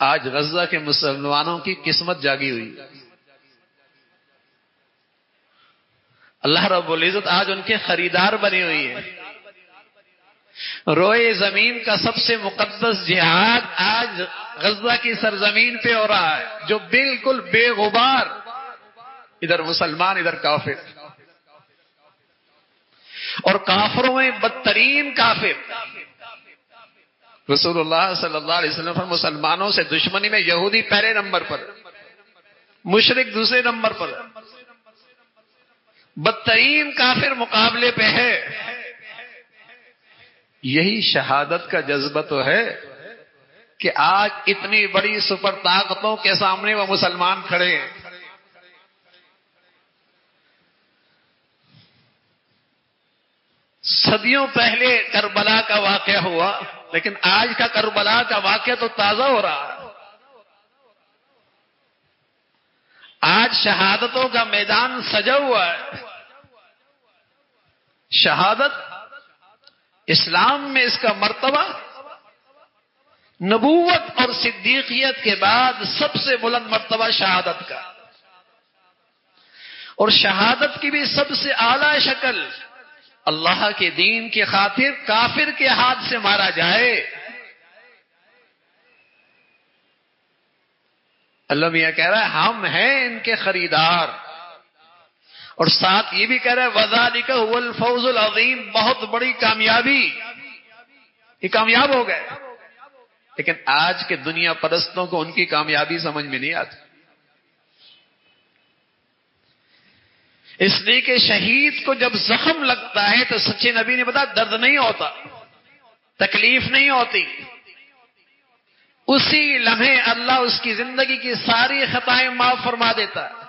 آج غزہ کے مسلمانوں کی قسمت جاگی ہوئی. اللہ رب العزت آج ان کے خریدار بنی ہوئی ہے. روئے زمین کا سب سے مقدس جہاد آج غزہ کی سرزمین پہ ہو رہا ہے، جو بالکل بے غبار، ادھر مسلمان ادھر کافر، اور کافروں میں بدترین کافر. رسول اللہ صلی اللہ علیہ وسلم پر مسلمانوں سے دشمنی میں یہودی پہلے نمبر پر، مشرک دوسرے نمبر پر، بدترین کافر مقابلے پہ ہے. یہی شہادت کا جذبہ تو ہے کہ آج اتنی بڑی سپر طاقتوں کے سامنے وہ مسلمان کھڑے ہیں. صدیوں پہلے کربلا کا واقعہ ہوا، لیکن آج کا کربلا کا واقعہ تو تازہ ہو رہا ہے. آج شہادتوں کا میدان سجا ہوا ہے. شہادت اسلام میں اس کا مرتبہ نبوت اور صدیقیت کے بعد سب سے بلند مرتبہ شہادت کا، اور شہادت کی بھی سب سے اعلی شکل اللہ کے دین کی خاطر کافر کے ہاتھ سے مارا جائے. اللہ میاں کہہ رہا ہے ہم ہیں ان کے خریدار، اور ساتھ یہ بھی کہہ رہا ہے وَذَلِكَ هُوَ الْفَوْزُ الْعَظِيمُ، بہت بڑی کامیابی، یہ کامیاب ہو گئے. لیکن آج کے دنیا پرستوں کو ان کی کامیابی سمجھ میں نہیں آتی، اس لیے کہ شہید کو جب زخم لگتا ہے تو سچے نبی نے بتایا درد نہیں ہوتا، تکلیف نہیں ہوتی. اسی لمحے اللہ اس کی زندگی کی ساری خطائیں معاف فرما دیتا ہے.